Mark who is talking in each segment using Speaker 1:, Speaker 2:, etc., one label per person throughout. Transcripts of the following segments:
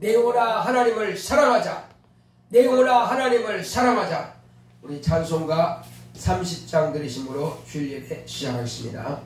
Speaker 1: 내 영혼아 하나님을 사랑하자. 내 영혼아 하나님을 사랑하자. 우리 찬송가 30장 들으심으로 주일 예배 시작하겠습니다.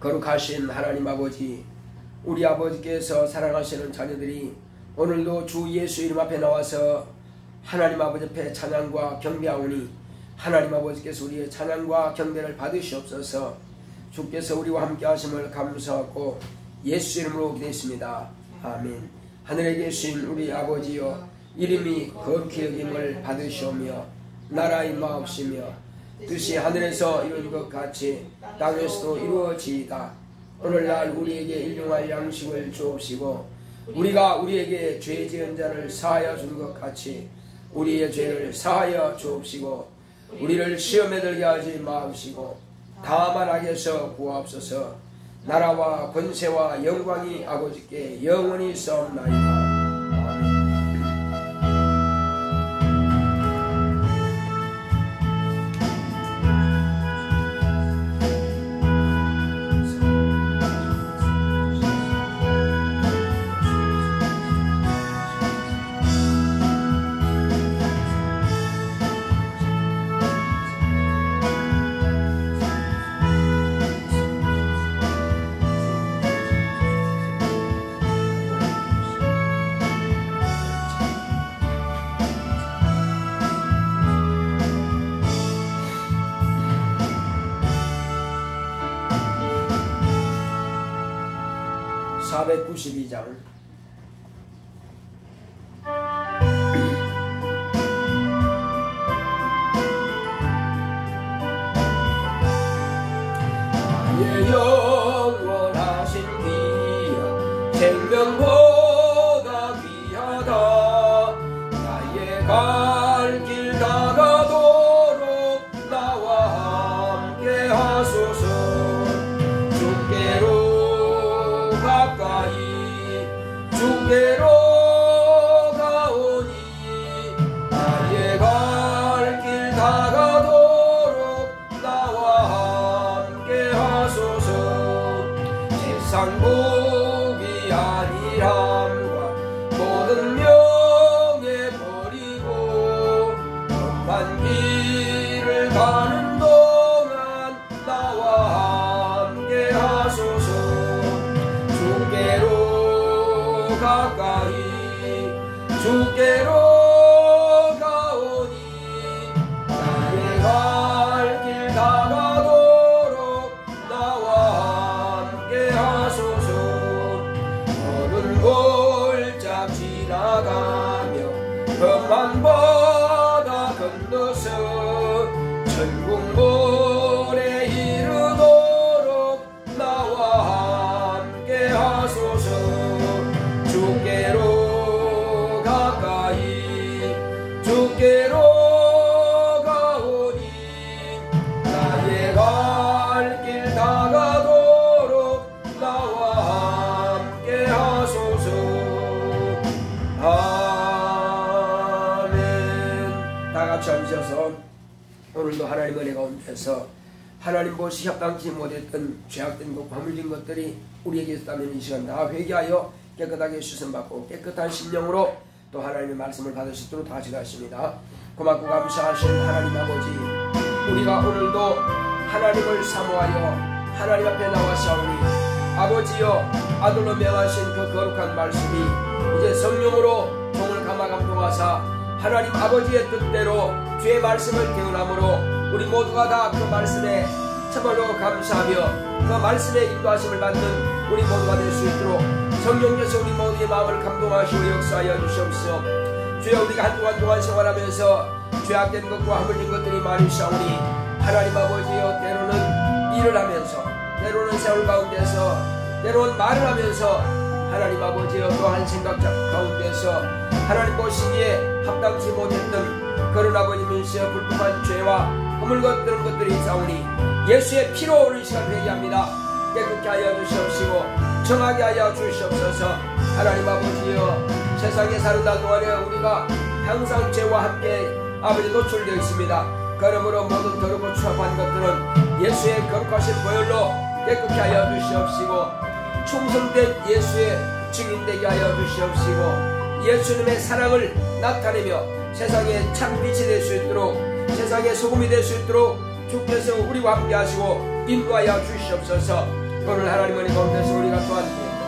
Speaker 1: 거룩하신 하나님 아버지, 우리 아버지께서 사랑하시는 자녀들이 오늘도 주 예수 이름 앞에 나와서 하나님 아버지 앞에 찬양과 경배하오니 하나님 아버지께서 우리의 찬양과 경배를 받으시옵소서. 주께서 우리와 함께 하심을 감사하고 예수 이름으로 기도했습니다. 아멘. 하늘에 계신 우리 아버지여, 이름이 거룩히 여김을 받으시오며 나라 임하옵시며 뜻이 하늘에서 이룬 것 같이 땅에서도 이루어지이다. 오늘날 우리에게 일용할 양식을 주옵시고 우리가 우리에게 죄 지은 자를 사하여 준 것 같이 우리의 죄를 사하여 주옵시고 우리를 시험에 들게 하지 마옵시고 다만 악에서 구하옵소서. 나라와 권세와 영광이 아버지께 영원히 있사옵나이다. 나의 영원하신 귀여 생명보다 귀하다. 나의 주께로 가오니 나의 갈 길 다가도록 나와 함께 하소서. 어른 골짝 지나가며 험한 바다 건너서 천국 모래 이르도록 나와 함께 하소서. 주께로 가까이 주께로 가오니 나의 갈 길 다가도록 나와 함께 하소서. 아멘. 다같이 앉으셔서 오늘도 하나님 은혜 가운데서 하나님 보시 합당치 못했던 죄악된 것, 과물진 것들이 우리에게 있다면 이 시간 다 회개하여 깨끗하게 씻음받고 깨끗한 심령으로 또 하나님의 말씀을 받을 수 있도록 다 지도하십니다. 고맙고 감사하신 하나님 아버지, 우리가 오늘도 하나님을 사모하여 하나님 앞에 나와사오니 아버지여, 아들로 명하신 그 거룩한 말씀이 이제 성령으로 종을 감화 감동하사 하나님 아버지의 뜻대로 주의 말씀을 개운함으로 우리 모두가 다 그 말씀에 참으로 감사하며 그 말씀의 인도하심을 받는 우리 모두가 될 수 있도록 성령께서 우리 모두의 마음을 감동하시고 역사하여 주시옵소서. 주여, 우리가 한동안 동안 생활하면서 죄악된 것과 허물진 것들이 많이 있사오니 하나님 아버지여, 때로는 일을 하면서, 때로는 세월 가운데서, 때로는 말을 하면서 하나님 아버지여, 또한 생각 가운데서 하나님 보시기에 합당치 못했던 그런 아버님일서 불법한 죄와 허물 것들은 것들이 있사오니 예수의 피로 오늘 시간 회개합니다. 깨끗게 하여 주시옵시고 정하게 하여 주시옵소서. 하나님 아버지여, 세상에 사는 날 동안에 우리가 항상 죄와 함께 아버지 노출되어 있습니다. 그러므로 모든 더럽고 추악한 것들은 예수의 거룩하신 보혈로 깨끗게 하여 주시옵시고 충성된 예수의 증인되게 하여 주시옵시고 예수님의 사랑을 나타내며 세상에 참 빛이 될 수 있도록, 세상에 소금이 될 수 있도록 주께서 우리와 함께 하시고 인도하여 주시옵소서. 오늘 하나님 은혜 가운데서 우리가 또한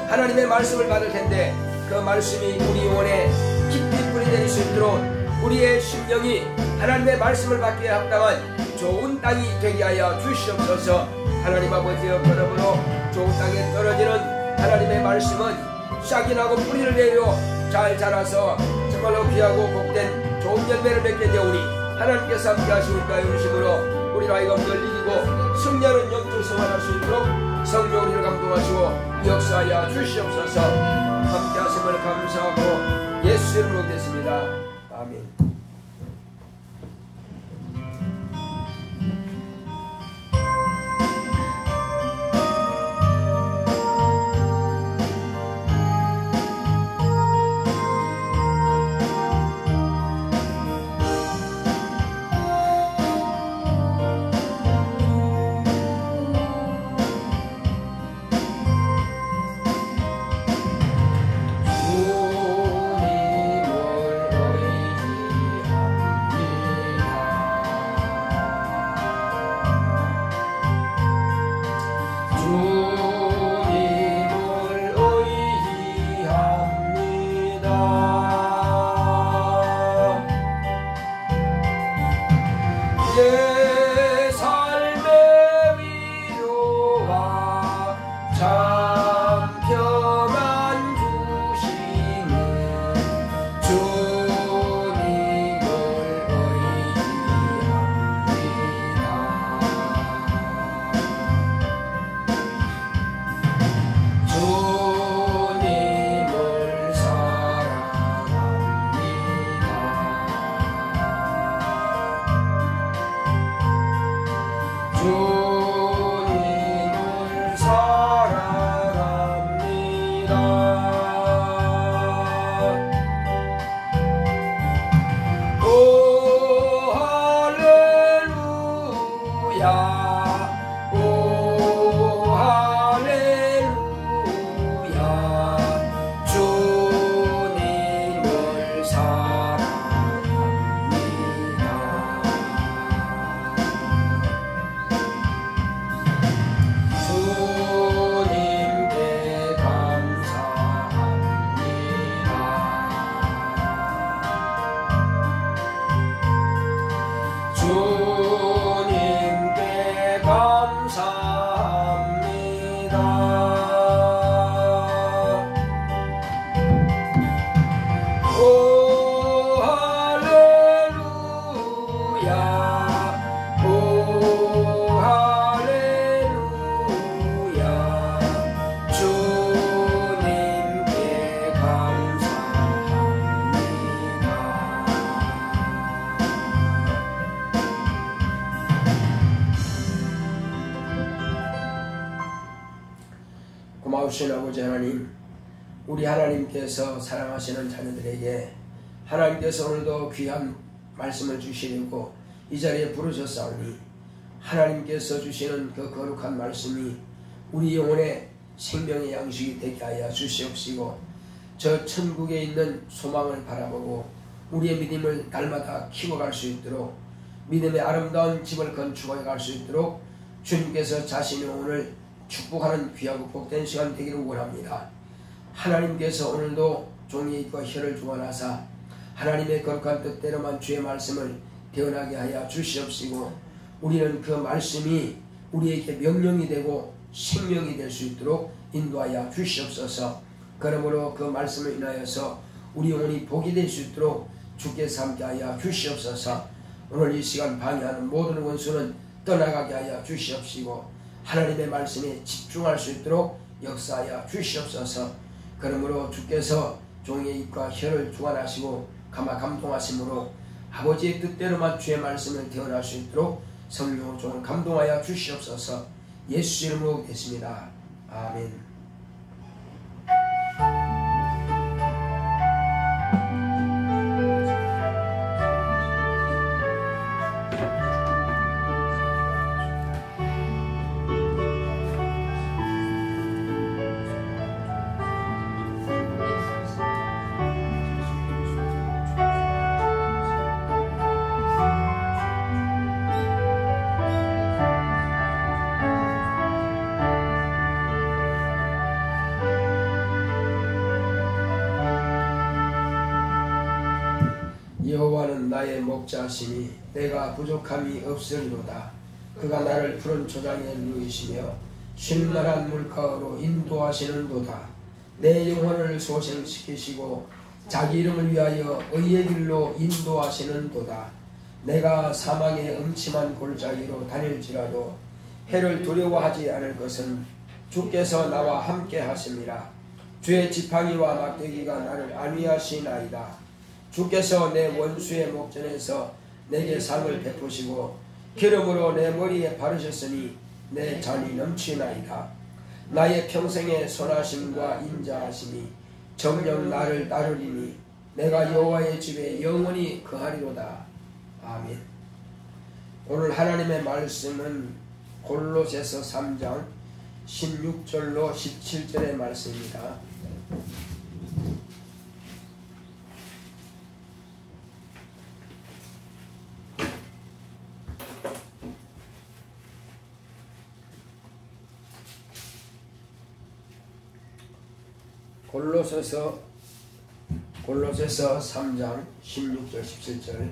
Speaker 1: 하나님의 말씀을 받을 텐데 그 말씀이 우리 영혼에 깊이 뿌리내릴 수 있도록 우리의 심령이 하나님의 말씀을 받기에 합당한 좋은 땅이 되게 하여 주시옵소서. 하나님 아버지여, 그러므로 좋은 땅에 떨어지는 하나님의 말씀은 싹이 나고 뿌리를 내려 잘 자라서 정말로 귀하고 복된 좋은 열매를 맺게 되오니 하나님께서 함께 하시고 인도하여 주심으로 우리로 하여금 열리고 승리하는 영적 생활할 수 있도록 성령 우리를 감동하시고 역사하여 주시옵소서. 함께 하심을 감사하고 예수 이름으로 됐습니다. 아멘. 주님을 의지하며 놀라우신 아버지 하나님, 우리 하나님께서 사랑하시는 자녀들에게 하나님께서 오늘도 귀한 말씀을 주시려고 이 자리에 부르셨사오니 하나님께서 주시는 그 거룩한 말씀이 우리 영혼의 생명의 양식이 되게 하여 주시옵시고 저 천국에 있는 소망을 바라보고 우리의 믿음을 날마다 키워갈 수 있도록 믿음의 아름다운 집을 건축해 갈 수 있도록 주님께서 자신의 오늘 축복하는 귀하고 복된 시간 되기를 원합니다. 하나님께서 오늘도 종이의 입과 혀를 주관하사 하나님의 거룩한 뜻대로만 주의 말씀을 대언하게 하여 주시옵시고 우리는 그 말씀이 우리에게 명령이 되고 생명이 될 수 있도록 인도하여 주시옵소서. 그러므로 그 말씀을 인하여서 우리 영혼이 복이 될 수 있도록 주께서 함께하여 주시옵소서. 오늘 이 시간 방해하는 모든 원수는 떠나가게 하여 주시옵시고 하나님의 말씀에 집중할 수 있도록 역사하여 주시옵소서. 그러므로 주께서 종의 입과 혀를 주관하시고 감동하심으로 아버지의 뜻대로만 주의 말씀을 대언할 수 있도록 성령으로 종을 감동하여 주시옵소서. 예수 이름으로 됐습니다. 아멘. 여호와는 나의 목자시니 내가 부족함이 없으리로다. 그가 나를 푸른 초장에 누이시며 쉴만한 물가로 인도하시는도다. 내 영혼을 소생시키시고 자기 이름을 위하여 의의 길로 인도하시는도다. 내가 사망의 음침한 골짜기로 다닐지라도 해를 두려워하지 않을 것은 주께서 나와 함께 하심이라. 주의 지팡이와 막대기가 나를 안위하시나이다. 주께서 내 원수의 목전에서 내게 상을 베푸시고 기름으로 내 머리에 바르셨으니 내 잔이 넘치나이다. 나의 평생의 선하심과 인자하심이 정녕 나를 따르리니 내가 여호와의 집에 영원히 거하리로다. 아멘. 오늘 하나님의 말씀은 골로새서 3장 16절로 17절의 말씀입니다. 골로새서 3장 16절 17절.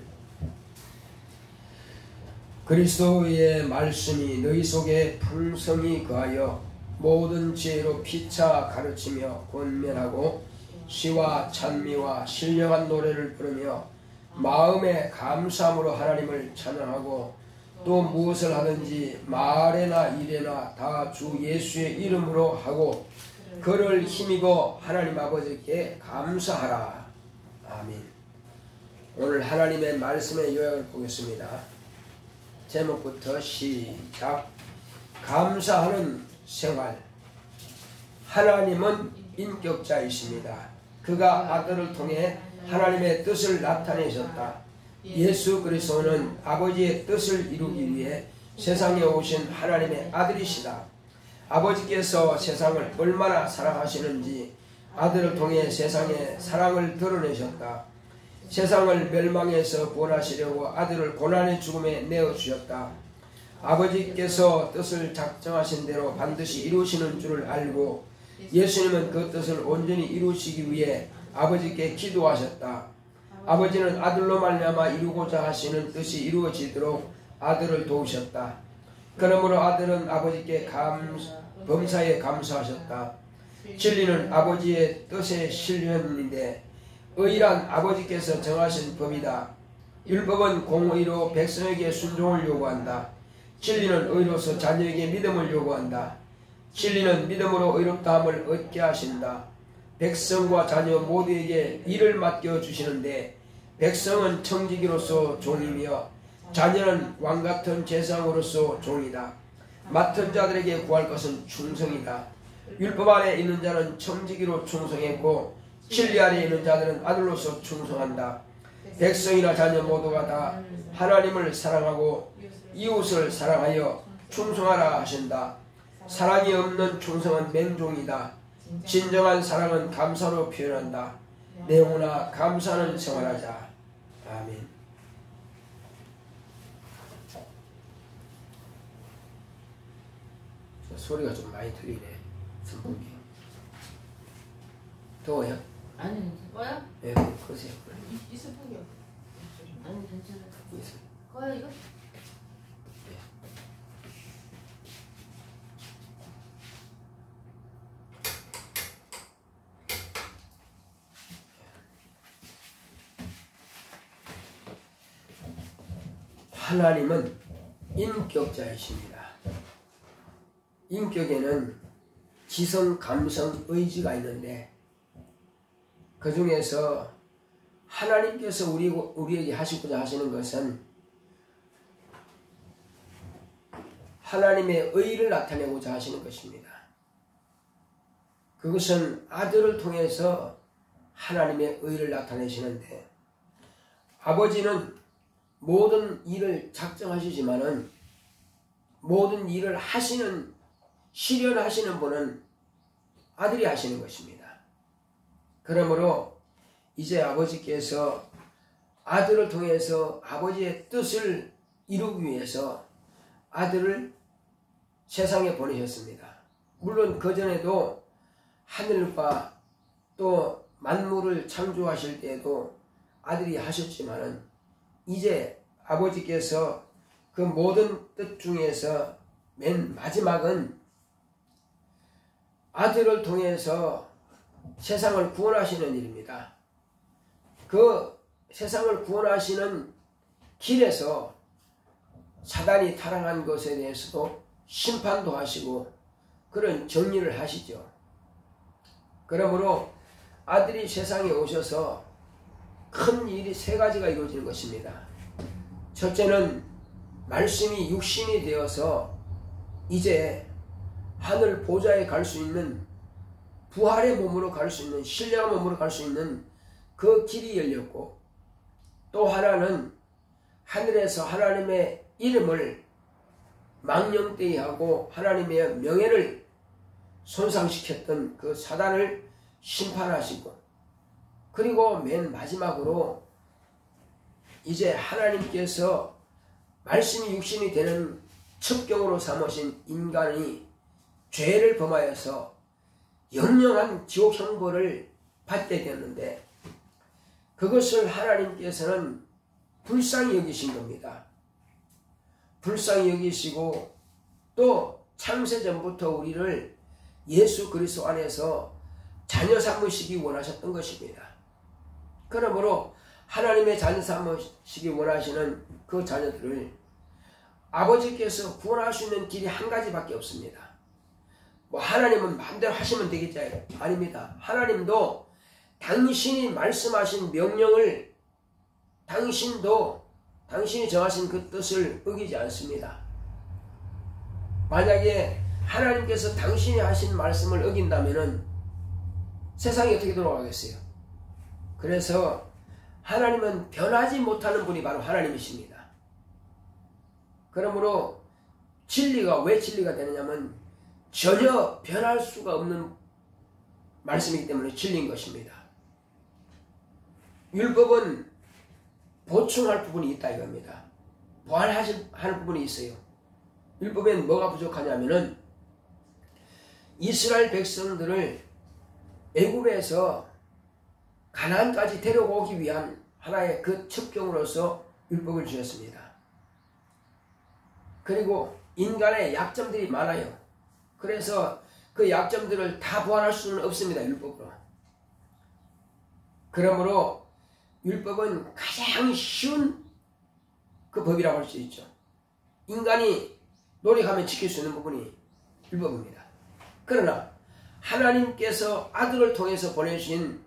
Speaker 1: 그리스도의 말씀이 너희 속에 풍성히 거하여 모든 지혜로 피차 가르치며 권면하고 시와 찬미와 신령한 노래를 부르며 마음의 감사함으로 하나님을 찬양하고 또 무엇을 하든지 말에나 일에나 다 주 예수의 이름으로 하고 그를 힘입어 하나님 아버지께 감사하라. 아멘. 오늘 하나님의 말씀의 요약을 보겠습니다. 제목부터 시작. 감사하는 생활. 하나님은 인격자이십니다. 그가 아들을 통해 하나님의 뜻을 나타내셨다. 예수 그리스도는 아버지의 뜻을 이루기 위해 세상에 오신 하나님의 아들이시다. 아버지께서 세상을 얼마나 사랑하시는지 아들을 통해 세상에 사랑을 드러내셨다. 세상을 멸망에서 구원하시려고 아들을 고난의 죽음에 내어주셨다. 아버지께서 뜻을 작정하신 대로 반드시 이루시는 줄을 알고 예수님은 그 뜻을 온전히 이루시기 위해 아버지께 기도하셨다. 아버지는 아들로 말미암아 이루고자 하시는 뜻이 이루어지도록 아들을 도우셨다. 그러므로 아들은 아버지께 범사에 감사하셨다. 진리는 아버지의 뜻의 실현인데 의란 아버지께서 정하신 법이다. 율법은 공의로 백성에게 순종을 요구한다. 진리는 의로서 자녀에게 믿음을 요구한다. 진리는 믿음으로 의롭다함을 얻게 하신다. 백성과 자녀 모두에게 일을 맡겨주시는데 백성은 청지기로서 종이며 자녀는 왕같은 제사장으로서 종이다. 맡은 자들에게 구할 것은 충성이다. 율법 아래 있는 자는 청지기로 충성했고 진리 아래 있는 자들은 아들로서 충성한다. 백성이나 자녀 모두가 다 하나님을 사랑하고 이웃을 사랑하여 충성하라 하신다. 사랑이 없는 충성은 맹종이다. 진정한 사랑은 감사로 표현한다. 내 영혼아 감사는 생활하자. 아멘. 소리가 좀 많이 들리네. 선풍기. 더워요?
Speaker 2: 아니, 꺼요?
Speaker 1: 네, 그러세요.
Speaker 2: 이 선풍기요. 아니, 괜찮아. 꺼요, 이거?
Speaker 1: 네. 하나님은 인격자이십니다. 인격에는 지성, 감성, 의지가 있는데 그 중에서 하나님께서 우리에게 하시고자 하시는 것은 하나님의 의를 나타내고자 하시는 것입니다. 그것은 아들을 통해서 하나님의 의를 나타내시는데 아버지는 모든 일을 작정하시지만은 모든 일을 실현하시는 분은 아들이 하시는 것입니다. 그러므로 이제 아버지께서 아들을 통해서 아버지의 뜻을 이루기 위해서 아들을 세상에 보내셨습니다. 물론 그전에도 하늘과 또 만물을 창조하실 때에도 아들이 하셨지만은 이제 아버지께서 그 모든 뜻 중에서 맨 마지막은 아들을 통해서 세상을 구원하시는 일입니다. 그 세상을 구원하시는 길에서 사단이 타락한 것에 대해서도 심판도 하시고 그런 정리를 하시죠. 그러므로 아들이 세상에 오셔서 큰 일이 세 가지가 이루어지는 것입니다. 첫째는 말씀이 육신이 되어서 이제 하늘 보좌에 갈 수 있는 부활의 몸으로 갈 수 있는 신령한 몸으로 갈 수 있는 그 길이 열렸고 또 하나는 하늘에서 하나님의 이름을 망령되이 하고 하나님의 명예를 손상시켰던 그 사단을 심판하시고 그리고 맨 마지막으로 이제 하나님께서 말씀이 육신이 되는 첩경으로 삼으신 인간이 죄를 범하여서 영영한 지옥 형벌을 받게 되었는데 그것을 하나님께서는 불쌍히 여기신 겁니다. 불쌍히 여기시고 또 창세전부터 우리를 예수 그리스도 안에서 자녀 삼으시기 원하셨던 것입니다. 그러므로 하나님의 자녀 삼으시기 원하시는 그 자녀들을 아버지께서 구원할 수 있는 길이 한 가지밖에 없습니다. 하나님은 마음대로 하시면 되겠지 아닙니다. 하나님도 당신이 말씀하신 명령을 당신이 정하신 그 뜻을 어기지 않습니다. 만약에 하나님께서 당신이 하신 말씀을 어긴다면 세상이 어떻게 돌아가겠어요? 그래서 하나님은 변하지 못하는 분이 바로 하나님이십니다. 그러므로 진리가 왜 진리가 되느냐면 전혀 변할 수가 없는 말씀이기 때문에 진리인 것입니다. 율법은 보충할 부분이 있다 이겁니다. 보완하는 부분이 있어요. 율법엔 뭐가 부족하냐면은 이스라엘 백성들을 애굽에서 가나안까지 데려오기 위한 하나의 그 첩경으로서 율법을 주셨습니다. 그리고 인간의 약점들이 많아요. 그래서 그 약점들을 다 보완할 수는 없습니다. 율법으로. 그러므로 율법은 가장 쉬운 그 법이라고 할 수 있죠. 인간이 노력하면 지킬 수 있는 부분이 율법입니다. 그러나 하나님께서 아들을 통해서 보내주신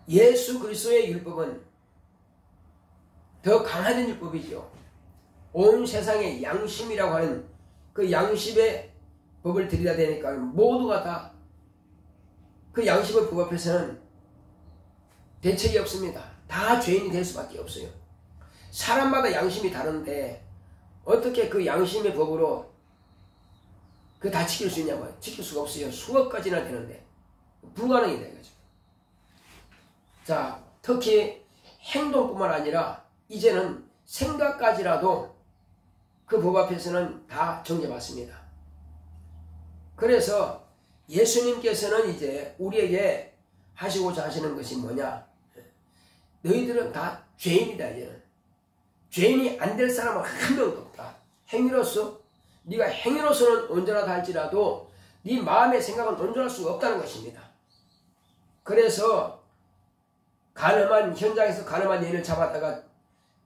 Speaker 1: 예수 그리스도의 율법은 더 강한 율법이죠. 온 세상의 양심이라고 하는 그 양심의 법을 들이다 대니까 모두가 다 그 양심의 법 앞에서는 대책이 없습니다. 다 죄인이 될 수밖에 없어요. 사람마다 양심이 다른데 어떻게 그 양심의 법으로 그 다 지킬 수 있냐고요. 지킬 수가 없어요. 수억 가지나 되는데 불가능이다 이거죠. 자, 특히 행동뿐만 아니라 이제는 생각까지라도 그 법 앞에서는 다 정죄받습니다. 그래서 예수님께서는 이제 우리에게 하시고자 하시는 것이 뭐냐? 너희들은 다 죄인이다 이제는. 죄인이 안 될 사람은 한 명도 없다. 행위로서 네가 행위로서는 온전하다 할지라도 네 마음의 생각은 온전할 수가 없다는 것입니다. 그래서 가늠한 현장에서 가늠한 여인을 잡았다가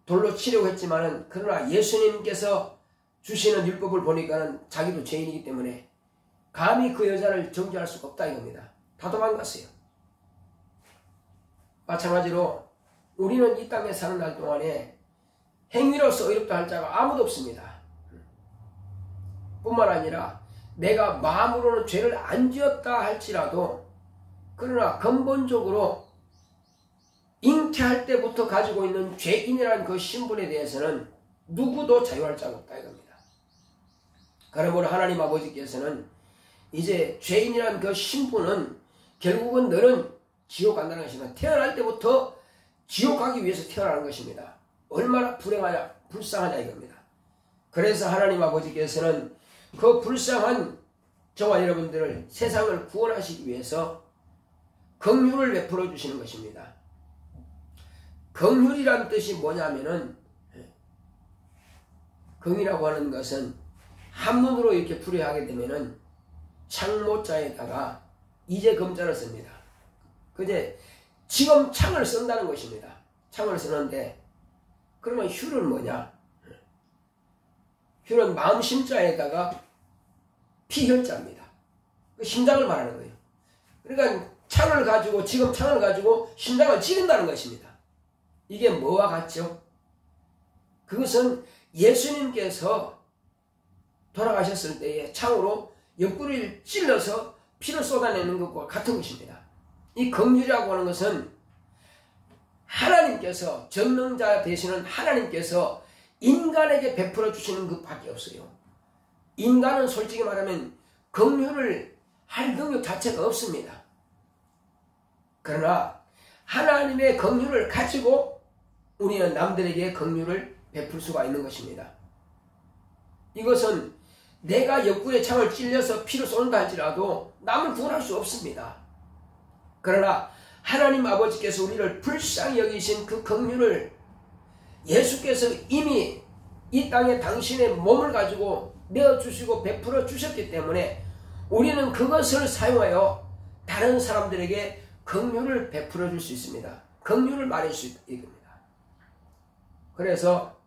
Speaker 1: 돌로 치려고 했지만은 그러나 예수님께서 주시는 율법을 보니까는 자기도 죄인이기 때문에 감히 그 여자를 정죄할 수가 없다 이겁니다. 다 도망갔어요. 마찬가지로 우리는 이 땅에 사는 날 동안에 행위로서 의롭다 할 자가 아무도 없습니다. 뿐만 아니라 내가 마음으로는 죄를 안 지었다 할지라도 그러나 근본적으로 잉태할 때부터 가지고 있는 죄인이라는 그 신분에 대해서는 누구도 자유할 자가 없다 이겁니다. 그러므로 하나님 아버지께서는 이제 죄인이라는 그 신분은 결국은 너는 지옥 간다는 것입니다. 태어날 때부터 지옥 가기 위해서 태어나는 것입니다. 얼마나 불행하냐 불쌍하냐 이겁니다. 그래서 하나님 아버지께서는 그 불쌍한 저와 여러분들을 세상을 구원하시기 위해서 긍휼을 베풀어 주시는 것입니다. 긍휼이란 뜻이 뭐냐면은 긍이라고 하는 것은 한문으로 이렇게 풀이하게 되면은 창모자에다가 이제 금자를 씁니다. 그제 지금 창을 쓴다는 것입니다. 창을 쓰는데 그러면 휴는 뭐냐? 휴는 마음심자에다가 피혈자입니다. 심장을 말하는 거예요. 그러니까 창을 가지고 지금 창을 가지고 심장을 찌른다는 것입니다. 이게 뭐와 같죠? 그것은 예수님께서 돌아가셨을 때에 창으로 옆구리를 찔러서 피를 쏟아내는 것과 같은 것입니다. 이 긍휼이라고 하는 것은 하나님께서 전능자 되시는 하나님께서 인간에게 베풀어 주시는 것밖에 없어요. 인간은 솔직히 말하면 긍휼을 할 능력 자체가 없습니다. 그러나 하나님의 긍휼을 가지고 우리는 남들에게 긍휼을 베풀 수가 있는 것입니다. 이것은 내가 옆구리에 창을 찔려서 피를 쏜다 할지라도 남을 구원할 수 없습니다. 그러나 하나님 아버지께서 우리를 불쌍히 여기신 그 긍휼을 예수께서 이미 이 땅에 당신의 몸을 가지고 내어주시고 베풀어 주셨기 때문에 우리는 그것을 사용하여 다른 사람들에게 긍휼을 베풀어 줄 수 있습니다. 긍휼을 말할 수 있습니다. 그래서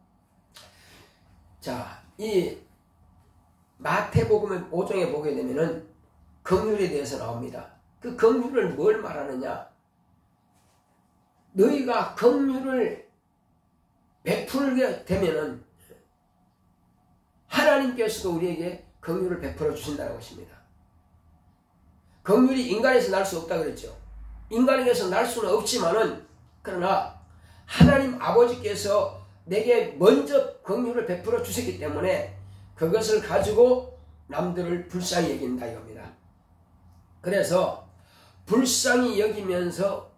Speaker 1: 자, 이 마태복음 5장에 보게 되면은 긍휼에 대해서 나옵니다. 그 긍휼을 뭘 말하느냐? 너희가 긍휼을 베풀게 되면은 하나님께서도 우리에게 긍휼을 베풀어 주신다는 것입니다. 긍휼이 인간에서 날 수 없다 그랬죠. 인간에게서 날 수는 없지만은 그러나 하나님 아버지께서 내게 먼저 긍휼을 베풀어 주셨기 때문에 그것을 가지고 남들을 불쌍히 여긴다 이겁니다. 그래서 불쌍히 여기면서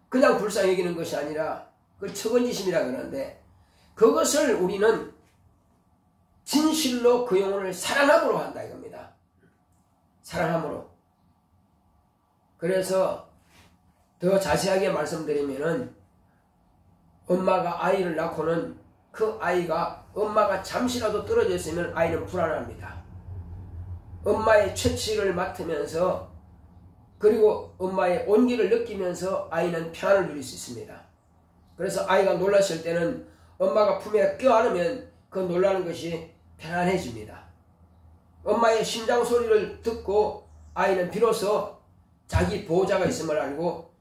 Speaker 1: 그냥 불쌍히 여기는 것이 아니라 그걸 측은지심이라 그러는데 그것을 우리는 진실로 그 영혼을 사랑함으로 한다 이겁니다. 사랑함으로. 그래서 더 자세하게 말씀드리면은 엄마가 아이를 낳고는 그 아이가 엄마가 잠시라도 떨어져 있으면 아이는 불안합니다. 엄마의 채취를 맡으면서 그리고 엄마의 온기를 느끼면서 아이는 평안을 누릴 수 있습니다. 그래서 아이가 놀랐을 때는 엄마가 품에 껴안으면 그 놀라는 것이 편안해집니다. 엄마의 심장 소리를 듣고 아이는 비로소 자기 보호자가 있음을 알고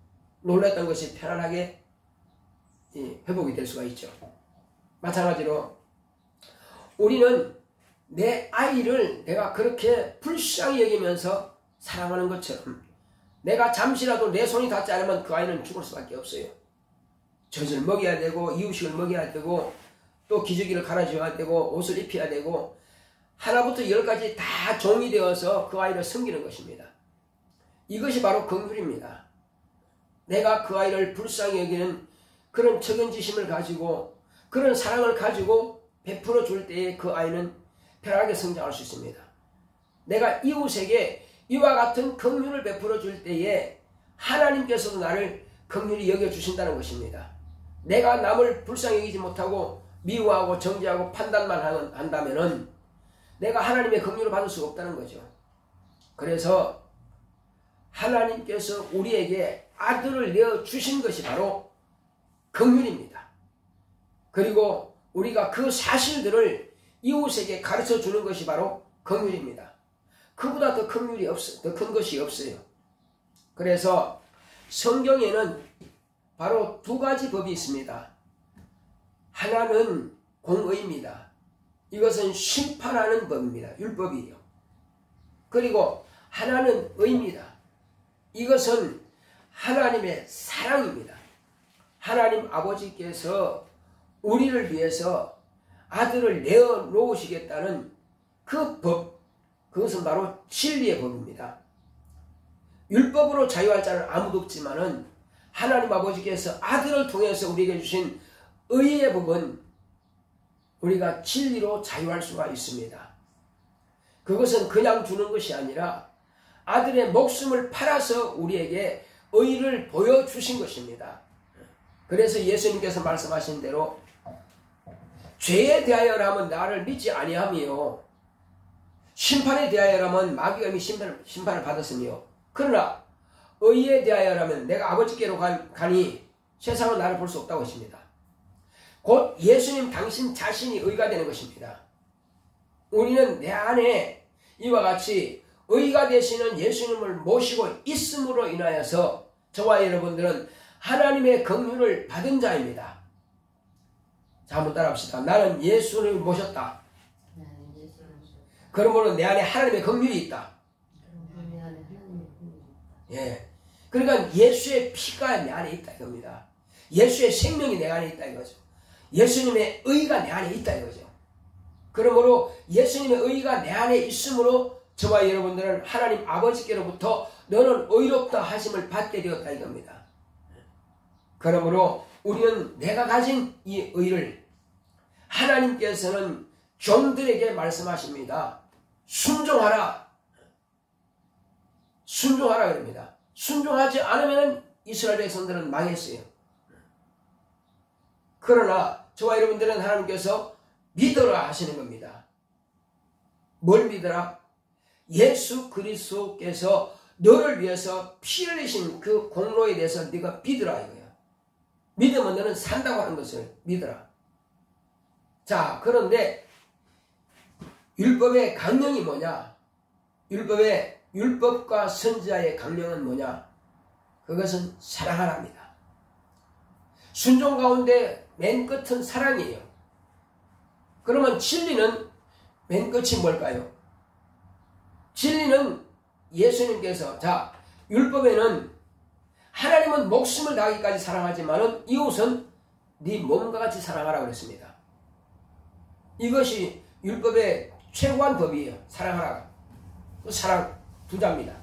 Speaker 1: 놀랐던 것이 편안하게 회복이 될 수가 있죠. 마찬가지로 우리는 내 아이를 내가 그렇게 불쌍히 여기면서 사랑하는 것처럼 내가 잠시라도 내 손이 닿지 않으면 그 아이는 죽을 수밖에 없어요. 젖을 먹여야 되고 이유식을 먹여야 되고 또 기저귀를 갈아줘야 되고 옷을 입혀야 되고 하나부터 열까지 다 종이 되어서 그 아이를 섬기는 것입니다. 이것이 바로 긍휼입니다. 내가 그 아이를 불쌍히 여기는 그런 책임지심을 가지고 그런 사랑을 가지고 베풀어 줄 때에 그 아이는 편하게 성장할 수 있습니다. 내가 이웃에게 이와 같은 긍휼을 베풀어 줄 때에 하나님께서도 나를 긍휼히 여겨주신다는 것입니다. 내가 남을 불쌍히 여기지 못하고 미워하고 정죄하고 판단만 한다면은 내가 하나님의 긍휼을 받을 수가 없다는 거죠. 그래서 하나님께서 우리에게 아들을 내어주신 것이 바로 긍휼입니다. 그리고 우리가 그 사실들을 이웃에게 가르쳐 주는 것이 바로 긍휼입니다. 그보다 더 긍휼이 없어요. 더 큰 것이 없어요. 그래서 성경에는 바로 두 가지 법이 있습니다. 하나는 공의입니다. 이것은 심판하는 법입니다. 율법이에요. 그리고 하나는 의입니다. 이것은 하나님의 사랑입니다. 하나님 아버지께서 우리를 위해서 아들을 내어놓으시겠다는 그 법, 그것은 바로 진리의 법입니다. 율법으로 자유할 자는 아무도 없지만은 하나님 아버지께서 아들을 통해서 우리에게 주신 의의 법은 우리가 진리로 자유할 수가 있습니다. 그것은 그냥 주는 것이 아니라 아들의 목숨을 팔아서 우리에게 의를 보여주신 것입니다. 그래서 예수님께서 말씀하신 대로 죄에 대하여라면 나를 믿지 아니하며 심판에 대하여라면 마귀가 이미 심판을 받았으며 그러나 의에 대하여라면 내가 아버지께로 가니 세상은 나를 볼 수 없다고 하십니다. 곧 예수님 당신 자신이 의가 되는 것입니다. 우리는 내 안에 이와 같이 의가 되시는 예수님을 모시고 있음으로 인하여서 저와 여러분들은 하나님의 긍휼을 받은 자입니다. 자, 한번 따라합시다. 나는 예수를 모셨다. 그러므로 내 안에 하나님의 긍휼이 있다. 예. 그러니까 예수의 피가 내 안에 있다 이겁니다. 예수의 생명이 내 안에 있다 이거죠. 예수님의 의가 내 안에 있다 이거죠. 그러므로 예수님의 의가 내 안에 있으므로 저와 여러분들은 하나님 아버지께로부터 너는 의롭다 하심을 받게 되었다 이겁니다. 그러므로 우리는 내가 가진 이 의를 하나님께서는 종들에게 말씀하십니다. 순종하라. 순종하라 그럽니다. 순종하지 않으면 이스라엘 백성들은 망했어요. 그러나 저와 여러분들은 하나님께서 믿어라 하시는 겁니다. 뭘 믿어라? 예수 그리스도께서 너를 위해서 피 흘리신 그 공로에 대해서 네가 믿으라 이거야. 믿으면 너는 산다고 하는 것을 믿어라. 자, 그런데 율법의 강령이 뭐냐? 율법과 선지자의 강령은 뭐냐? 그것은 사랑하랍니다. 순종 가운데 맨 끝은 사랑이에요. 그러면 진리는 맨 끝이 뭘까요? 진리는 예수님께서 자, 율법에는 하나님은 목숨을 다하기까지 사랑하지만은 이웃은 네 몸과 같이 사랑하라고 그랬습니다. 이것이 율법의 최고한 법이에요. 사랑하라. 사랑 두 자입니다.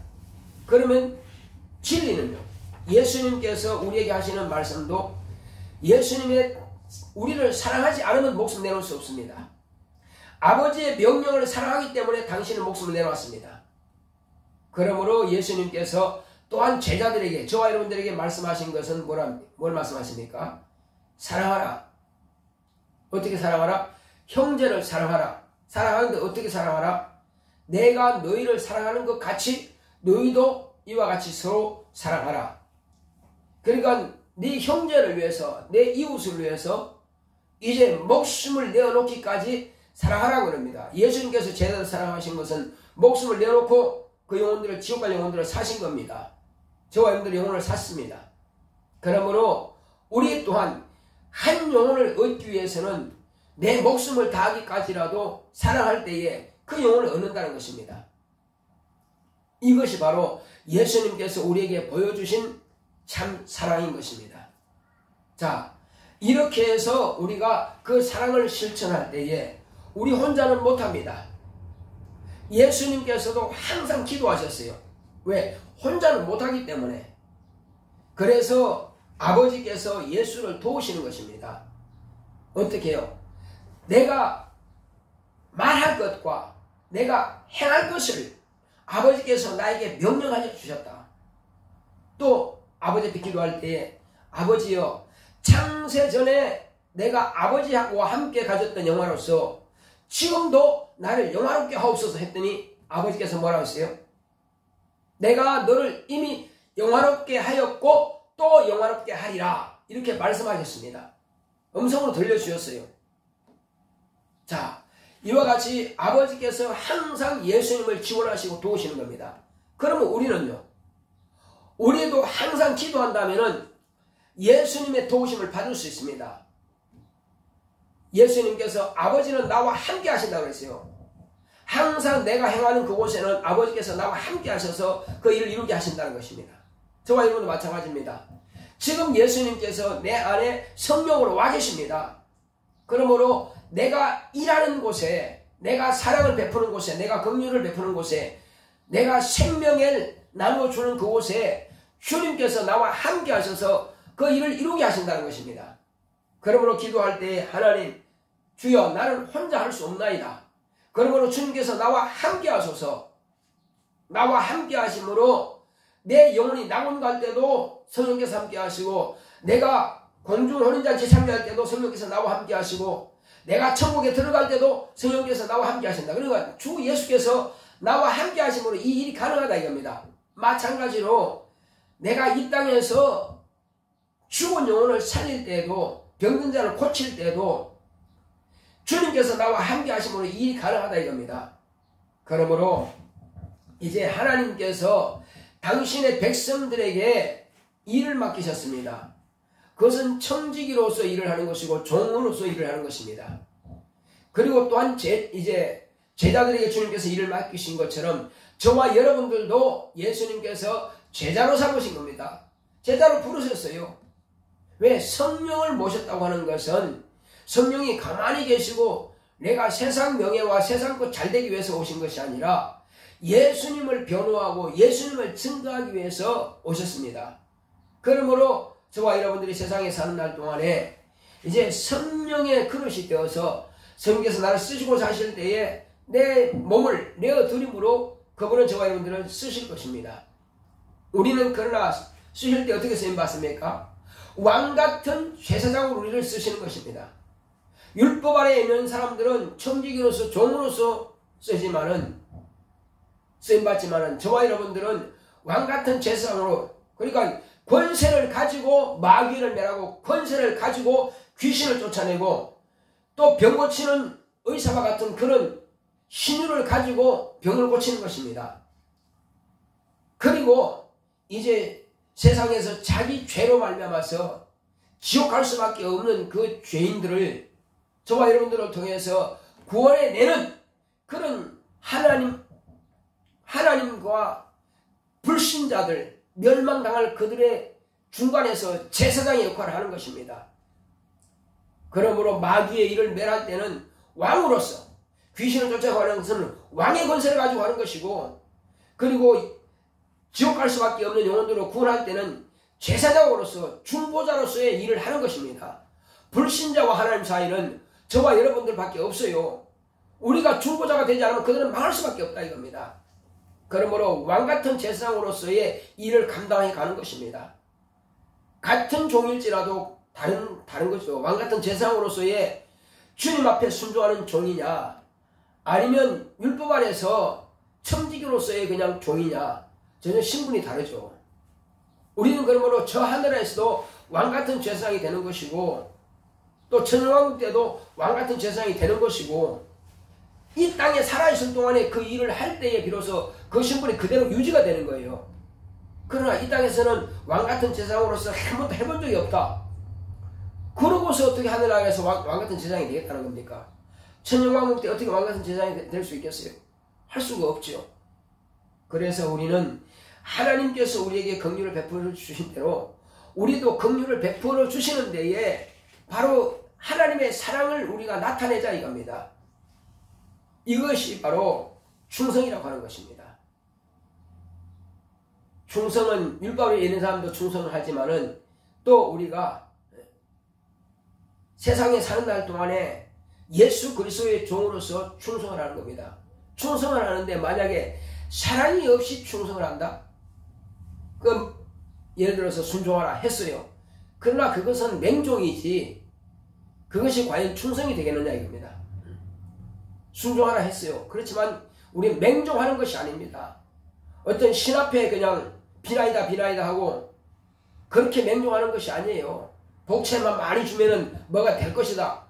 Speaker 1: 그러면 진리는요. 예수님께서 우리에게 하시는 말씀도 예수님의 우리를 사랑하지 않으면 목숨 내놓을 수 없습니다. 아버지의 명령을 사랑하기 때문에 당신은 목숨을 내놓았습니다. 그러므로 예수님께서 또한 제자들에게 저와 여러분들에게 말씀하신 것은 뭘 말씀하십니까? 사랑하라. 어떻게 사랑하라? 형제를 사랑하라. 사랑하는데 어떻게 사랑하라? 내가 너희를 사랑하는 것 같이 너희도 이와 같이 서로 사랑하라. 그러니까 네 형제를 위해서 내 이웃을 위해서 이제 목숨을 내어놓기까지 사랑하라고 그럽니다. 예수님께서 제자를 사랑하신 것은 목숨을 내어놓고 그 영혼들을 지옥 갈 영혼들을 사신 겁니다. 저와 여러분들의 영혼을 샀습니다. 그러므로 우리 또한 한 영혼을 얻기 위해서는 내 목숨을 다하기까지라도 사랑할 때에 그 영혼을 얻는다는 것입니다. 이것이 바로 예수님께서 우리에게 보여주신 참 사랑인 것입니다. 자, 이렇게 해서 우리가 그 사랑을 실천할 때에 우리 혼자는 못합니다. 예수님께서도 항상 기도하셨어요. 왜? 혼자는 못하기 때문에. 그래서 아버지께서 예수를 도우시는 것입니다. 어떻게 해요? 내가 말할 것과 내가 행할 것을 아버지께서 나에게 명령하여 주셨다. 또 아버지께 기도할 때에 아버지여, 창세전에 내가 아버지하고 함께 가졌던 영화로서 지금도 나를 영화롭게 하옵소서 했더니 아버지께서 뭐라고 했어요? 내가 너를 이미 영화롭게 하였고 또 영화롭게 하리라, 이렇게 말씀하셨습니다. 음성으로 들려주셨어요. 자, 이와 같이 아버지께서 항상 예수님을 지원하시고 도우시는 겁니다. 그러면 우리는요, 우리도 항상 기도한다면 예수님의 도우심을 받을 수 있습니다. 예수님께서 아버지는 나와 함께 하신다고 그랬어요. 항상 내가 행하는 그곳에는 아버지께서 나와 함께 하셔서 그 일을 이루게 하신다는 것입니다. 저와 여러분도 마찬가지입니다. 지금 예수님께서 내 안에 성령으로 와 계십니다. 그러므로 내가 일하는 곳에, 내가 사랑을 베푸는 곳에, 내가 긍휼을 베푸는 곳에, 내가 생명을 나눠주는 그곳에 주님께서 나와 함께 하셔서 그 일을 이루게 하신다는 것입니다. 그러므로 기도할 때 하나님, 주여 나는 혼자 할 수 없나이다. 그러므로 주님께서 나와 함께 하소서. 나와 함께 하심으로 내 영혼이 낙원 갈 때도 성령께서 함께 하시고, 내가 공중 혼인잔치 참여할 때도 성령께서 나와 함께 하시고, 내가 천국에 들어갈 때도 성령께서 나와 함께 하신다. 그러니까 주 예수께서 나와 함께 하심으로 이 일이 가능하다 이겁니다. 마찬가지로 내가 이 땅에서 죽은 영혼을 살릴 때도, 병든 자를 고칠 때도 주님께서 나와 함께 하심으로 이 일이 가능하다 이겁니다. 그러므로 이제 하나님께서 당신의 백성들에게 일을 맡기셨습니다. 그것은 청지기로서 일을 하는 것이고 종으로서 일을 하는 것입니다. 그리고 또한 이제 제자들에게 주님께서 일을 맡기신 것처럼 저와 여러분들도 예수님께서 제자로 삼으신 겁니다. 제자로 부르셨어요. 왜? 성령을 모셨다고 하는 것은 성령이 가만히 계시고 내가 세상 명예와 세상 것 잘되기 위해서 오신 것이 아니라 예수님을 변호하고 예수님을 증거하기 위해서 오셨습니다. 그러므로 저와 여러분들이 세상에 사는 날 동안에 이제 성령의 그릇이 되어서 성령께서 나를 쓰시고 사실 때에 내 몸을 내어드림으로 그분은 저와 여러분들은 쓰실 것입니다. 우리는 그러나 쓰실 때 어떻게 쓰임받습니까? 왕같은 제사장으로 우리를 쓰시는 것입니다. 율법 아래에 있는 사람들은 청지기로서 종으로서 쓰임받지만은 저와 여러분들은 왕같은 제사장으로, 그러니까 권세를 가지고 마귀를 멸하고 권세를 가지고 귀신을 쫓아내고 또 병 고치는 의사와 같은 그런 신유를 가지고 병을 고치는 것입니다. 그리고 이제 세상에서 자기 죄로 말미암아서 지옥 갈 수밖에 없는 그 죄인들을 저와 여러분들을 통해서 구원해내는 그런 하나님과 불신자들, 멸망당할 그들의 중간에서 제사장의 역할을 하는 것입니다. 그러므로 마귀의 일을 멸할 때는 왕으로서, 귀신을 쫓아가는 것은 왕의 권세를 가지고 하는 것이고, 그리고 지옥 갈 수밖에 없는 영혼들을 구원할 때는 제사장으로서 중보자로서의 일을 하는 것입니다. 불신자와 하나님 사이는 저와 여러분들밖에 없어요. 우리가 중보자가 되지 않으면 그들은 망할 수밖에 없다 이겁니다. 그러므로 왕같은 제사장으로서의 일을 감당해 가는 것입니다. 같은 종일지라도 다른 거죠. 왕같은 제사장으로서의 주님 앞에 순종하는 종이냐, 아니면 율법 아래서 청지기로서의 그냥 종이냐, 전혀 신분이 다르죠. 우리는 그러므로 저 하늘에서도 왕같은 제사장이 되는 것이고, 또 천년왕국 때도 왕같은 제사장이 되는 것이고, 이 땅에 살아있을 동안에 그 일을 할 때에 비로소 그 신분이 그대로 유지가 되는 거예요. 그러나 이 땅에서는 왕같은 제사장으로서 한 번도 해본 적이 없다. 그러고서 어떻게 하늘나라에서 왕같은 제사장이 되겠다는 겁니까? 천년왕국 때 어떻게 왕같은 제사장이 될 수 있겠어요? 할 수가 없죠. 그래서 우리는 하나님께서 우리에게 긍휼을 베풀어 주신 대로 우리도 긍휼을 베풀어 주시는 데에 바로 하나님의 사랑을 우리가 나타내자 이겁니다. 이것이 바로 충성이라고 하는 것입니다. 충성은 율법을 있는 사람도 충성을 하지만은 또 우리가 세상에 사는 날 동안에 예수 그리스도의 종으로서 충성을 하는 겁니다. 충성을 하는데 만약에 사랑이 없이 충성을 한다? 그럼 예를 들어서 순종하라 했어요. 그러나 그것은 맹종이지 그것이 과연 충성이 되겠느냐 이겁니다. 순종하라 했어요. 그렇지만 우리 맹종하는 것이 아닙니다. 어떤 신 앞에 그냥 비나이다 하고 그렇게 맹종하는 것이 아니에요. 복채만 많이 주면은 뭐가 될 것이다.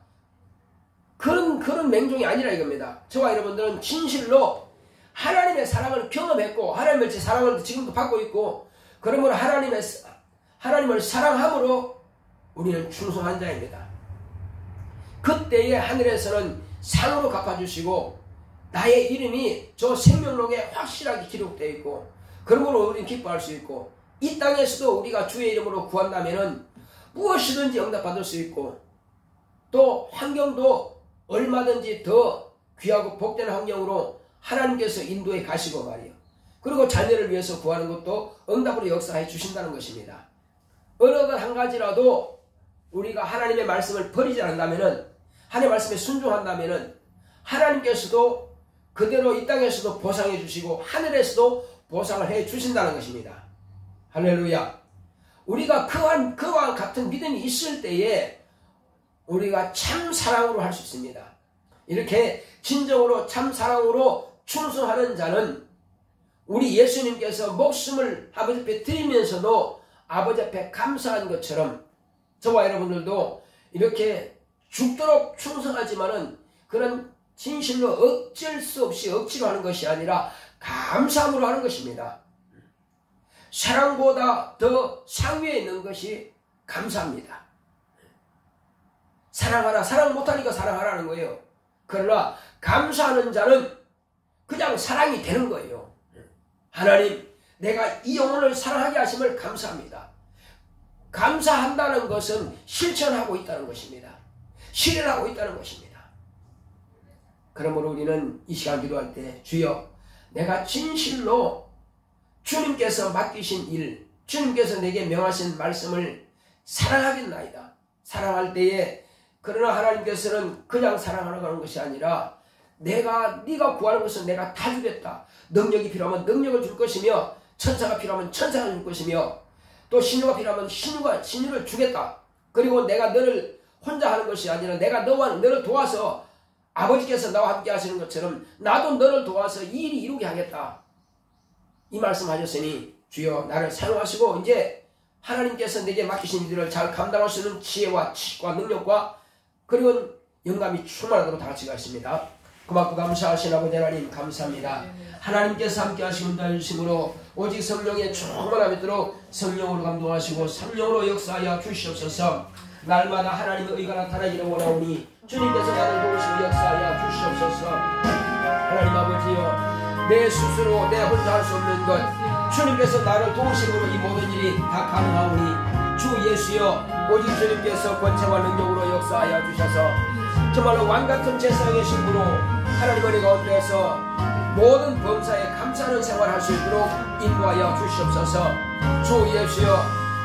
Speaker 1: 그런 맹종이 아니라 이겁니다. 저와 여러분들은 진실로 하나님의 사랑을 경험했고 하나님의 사랑을 지금도 받고 있고 그러므로 하나님을 사랑함으로 우리는 충성한 자입니다. 그때에 하늘에서는 상으로 갚아주시고 나의 이름이 저 생명록에 확실하게 기록되어 있고 그러므로 우리는 기뻐할 수 있고 이 땅에서도 우리가 주의 이름으로 구한다면 무엇이든지 응답받을 수 있고 또 환경도 얼마든지 더 귀하고 복된 환경으로 하나님께서 인도해 가시고 말이요. 그리고 자녀를 위해서 구하는 것도 응답으로 역사해 주신다는 것입니다. 어느 것 한 가지라도 우리가 하나님의 말씀을 버리지 않는다면 하나님의 말씀에 순종한다면 하나님께서도 그대로 이 땅에서도 보상해 주시고 하늘에서도 보상을 해 주신다는 것입니다. 할렐루야. 우리가 그와 같은 믿음이 있을 때에 우리가 참 사랑으로 할 수 있습니다. 이렇게 진정으로 참 사랑으로 충성하는 자는 우리 예수님께서 목숨을 아버지 앞에 드리면서도 아버지 앞에 감사한 것처럼 저와 여러분들도 이렇게 죽도록 충성하지만은 그런 진실로 어쩔 수 없이 억지로 하는 것이 아니라 감사함으로 하는 것입니다. 사랑보다 더 상위에 있는 것이 감사합니다. 사랑하라. 사랑 못하니까 사랑하라는 거예요. 그러나 감사하는 자는 그냥 사랑이 되는 거예요. 하나님, 내가 이 영혼을 사랑하게 하심을 감사합니다. 감사한다는 것은 실천하고 있다는 것입니다. 실현하고 있다는 것입니다. 그러므로 우리는 이 시간 기도할 때 주여 내가 진실로 주님께서 맡기신 일, 주님께서 내게 명하신 말씀을 사랑하겠나이다. 사랑할 때에 그러나 하나님께서는 그냥 사랑하는 것이 아니라 네가 구하는 것은 내가 다 주겠다. 능력이 필요하면 능력을 줄 것이며 천사가 필요하면 천사가 줄 것이며 또 신유가 필요하면 신유를 주겠다. 그리고 내가 너를 혼자 하는 것이 아니라 내가 너를 도와서 아버지께서 나와 함께 하시는 것처럼 나도 너를 도와서 이 일이 이루게 하겠다. 이 말씀하셨으니 주여 나를 사용하시고 이제 하나님께서 내게 맡기신 일들을 잘 감당할 수 있는 지혜와 지식과 능력과 그리고 영감이 충만하도록 다 같이 가겠습니다. 고맙고 감사하신 아버지 하나님 감사합니다. 하나님께서 함께 하시는 도와주심으로 오직 성령의 충만함이 있도록 성령으로 감동하시고 성령으로 역사하여 주시옵소서. 날마다 하나님의 의가 나타나기를 원하오니 주님께서 나를 도우시고 역사하여 주시옵소서. 하나님 아버지여 내 스스로 내 혼자 할 수 없는 것 주님께서 나를 도우심으로 이 모든 일이 다 가능하오니 주 예수여 오직 주님께서 권세와 능력으로 역사하여 주셔서 정말로 왕같은 제사장의 신부로 하나님 은혜 가운데서 모든 범사에 감사하는 생활을 할 수 있도록 인도하여 주시옵소서. 주 예수여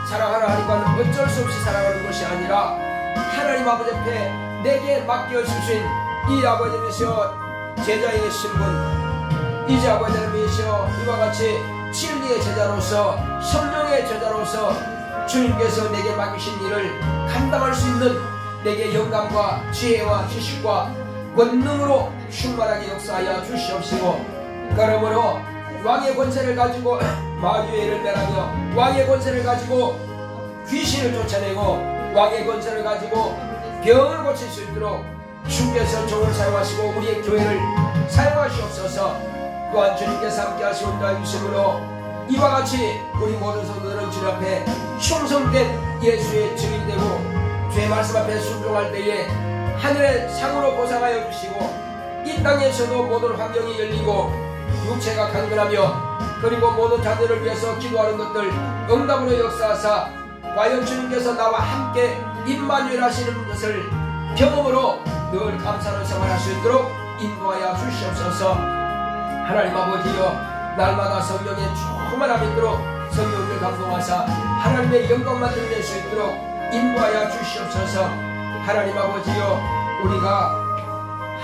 Speaker 1: 사랑하라 하니까 어쩔 수 없이 사랑하는 것이 아니라 하나님 아버지 앞에 내게 맡겨주신 이 아버지이시여 제자의 신분 이제 아버지 하나님이시여 이와 같이 진리의 제자로서 성령의 제자로서 주님께서 내게 맡기신 일을 감당할 수 있는 내게 영감과 지혜와 지식과 권능으로 충만하게 역사하여 주시옵시고 그러므로 왕의 권세를 가지고 마귀의 일을 멸하며 왕의 권세를 가지고 귀신을 쫓아내고 왕의 권세를 가지고 병을 고칠 수 있도록 주께서 종을 사용하시고 우리의 교회를 사용하시옵소서. 또한 주님께서 함께 하시온다 주심으로 이와 같이 우리 모든 성도들은 주님 앞에 충성된 예수의 증인이 되고 주의 말씀 앞에 순종할 때에 하늘의 상으로 보상하여 주시고 이 땅에서도 모든 환경이 열리고 육체가 강건하며 그리고 모든 자들을 위해서 기도하는 것들 응답으로 역사하사 과연 주님께서 나와 함께 임마누엘 하시는 것을 경험으로 늘 감사하는 생활할 수 있도록 인도하여 주시옵소서. 하나님 아버지여, 날마다 성령의 충만함이 있도록 성령을 감동하사 하나님의 영광만 드러낼 수 있도록 인도하여 주시옵소서. 하나님 아버지여, 우리가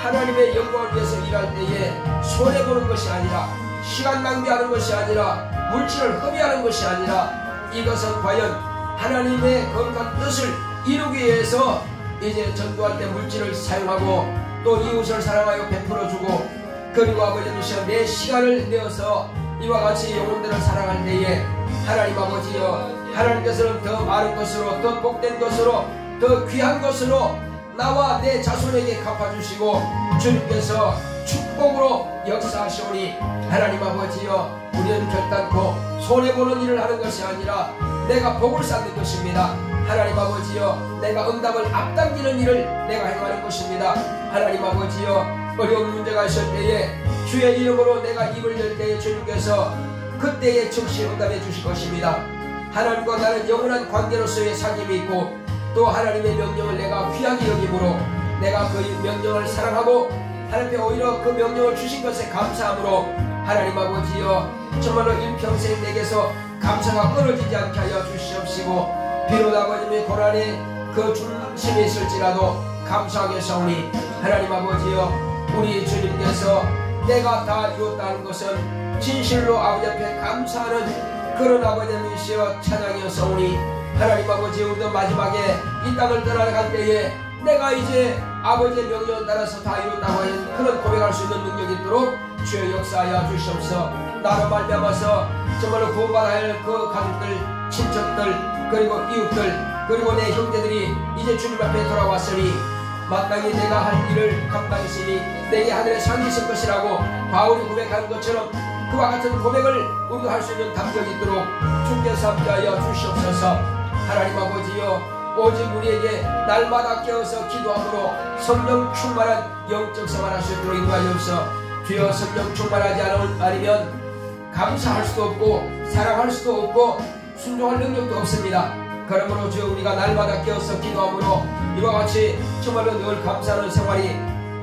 Speaker 1: 하나님의 영광을 위해서 일할 때에 손해보는 것이 아니라, 시간 낭비하는 것이 아니라, 물질을 허비하는 것이 아니라, 이것은 과연 하나님의 거룩한 뜻을 이루기 위해서 이제 전도할 때 물질을 사용하고 또 이웃을 사랑하여 베풀어주고, 그리고 아버지여 내 시간을 내어서 이와 같이 영혼들을 사랑할 때에 하나님 아버지여, 하나님께서는 더 많은 것으로, 더 복된 것으로, 더 귀한 것으로 나와 내 자손에게 갚아주시고 주님께서 축복으로 역사하시오니, 하나님 아버지여, 우리는 결단코 손해보는 일을 하는 것이 아니라 내가 복을 쌓는 것입니다. 하나님 아버지여, 내가 응답을 앞당기는 일을 내가 행하는 것입니다. 하나님 아버지여, 어려운 문제가 있을 때에 주의 이름으로 내가 입을 열 때에 주님께서 그때에 즉시 응답해 주실 것입니다. 하나님과 나는 영원한 관계로서의 사귐이 있고 또 하나님의 명령을 내가 귀하게 여김으로 내가 그 명령을 사랑하고 하나님께 오히려 그 명령을 주신 것에 감사함으로 하나님 아버지여, 정말로 일평생 내게서 감사가 끊어지지 않게 하여 주시옵시고, 비록 아버지의 고난에 그 중심에 있을지라도 감사하게 사오니, 하나님 아버지여, 우리 주님께서 내가 다 이뤘다는 것은 진실로 아버지 앞에 감사하는 그런 아버지이시여 찬양이었사오니, 하나님 아버지, 우리도 마지막에 이 땅을 떠나갈 때에 내가 이제 아버지의 명령을 따라서 다 이뤘다고 하는 그런 고백할 수 있는 능력이 있도록 주여 역사하여 주시옵소서. 나로 말미암아서 정말로 구원받아야 할 그 가족들, 친척들, 그리고 이웃들, 그리고 내 형제들이 이제 주님 앞에 돌아왔으니 마땅히 내가 할 일을 감당했으니 내게 하늘의 상이 있을 것이라고 바울이 고백한 것처럼 그와 같은 고백을 우리도 할 수 있는 담력이 있도록 주께서 함께하여 주시옵소서. 하나님 아버지여, 오직 우리에게 날마다 깨어서 기도함으로 성령 충만한 영적 생활할 수 있도록 인도하여 주옵소서. 주여, 성령 충만하지 않으면 감사할 수도 없고 사랑할 수도 없고 순종할 능력도 없습니다. 그러므로 주여, 우리가 날마다 깨어서 기도함으로 이와 같이 정말로 늘 감사하는 생활이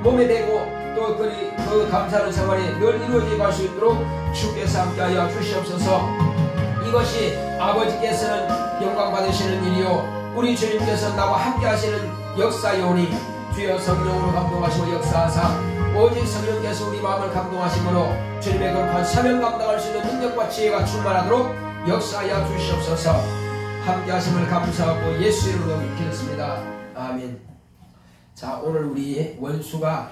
Speaker 1: 몸에 배고 또 그 감사하는 생활이 늘 이루어지게 할 수 있도록 주께서 함께하여 주시옵소서. 이것이 아버지께서는 영광 받으시는 일이요 우리 주님께서 나와 함께 하시는 역사이오니, 주여 성령으로 감동하시고 역사하사 오직 성령께서 우리 마음을 감동하심으로 주님의 거룩한 사명 감당할 수 있는 능력과 지혜가 충만하도록 역사하여 주시옵소서. 함께 하심을 감사하고 예수 이름으로 기도했습니다. 아멘. 자, 오늘 우리 원수가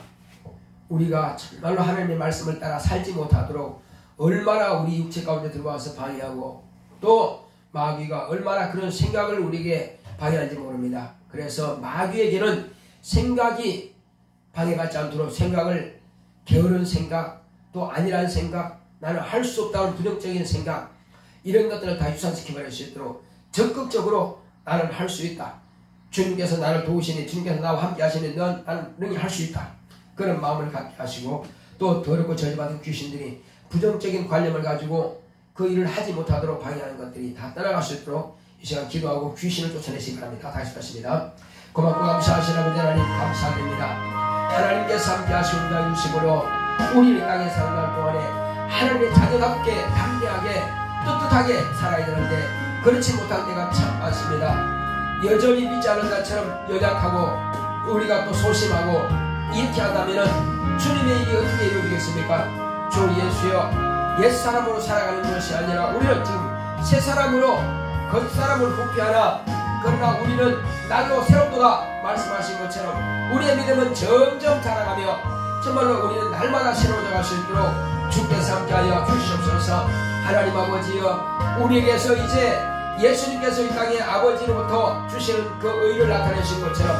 Speaker 1: 우리가 정말로 하나님의 말씀을 따라 살지 못하도록 얼마나 우리 육체 가운데 들어와서 방해하고 또 마귀가 얼마나 그런 생각을 우리에게 방해하는지 모릅니다. 그래서 마귀에게는 생각이 방해받지 않도록 생각을, 게으른 생각, 또 아니란 생각, 나는 할 수 없다는 부정적인 생각, 이런 것들을 다 유산시켜버릴 수 있도록 적극적으로 나는 할 수 있다, 주님께서 나를 도우시니 주님께서 나와 함께 하시니 나는 능히 할 수 있다, 그런 마음을 갖게 하시고, 또 더럽고 저주받은 귀신들이 부정적인 관념을 가지고 그 일을 하지 못하도록 방해하는 것들이 다 떠나갈 수 있도록 이 시간 기도하고 귀신을 쫓아내시기 바랍니다. 다시 하십니다. 고맙고 감사하신 아버지 하나님, 감사드립니다. 하나님께서 함께 하시옵다 유심으로 우리 땅에 사는 날 동안에 하나님의 자녀답게 담대하게 떳떳하게 살아야 되는데 그렇지 못할 때가 참 많습니다. 여전히 믿지 않은 것처럼 연약하고 우리가 또 소심하고 이렇게 한다면 주님의 일이 어떻게 이루어지겠습니까? 주 예수여, 옛사람으로 살아가는 것이 아니라 우리는 지금 새사람으로 겉사람을 부패하나 그러나 우리는 날로 새롭도다 말씀하신 것처럼 우리의 믿음은 점점 자라가며 정말로 우리는 날마다 새로워져 갈 수 있도록 주께서 함께하여 주시옵소서. 하나님 아버지여, 우리에게서 이제 예수님께서 이 땅에 아버지로부터 주시는 그 의를 나타내신 것처럼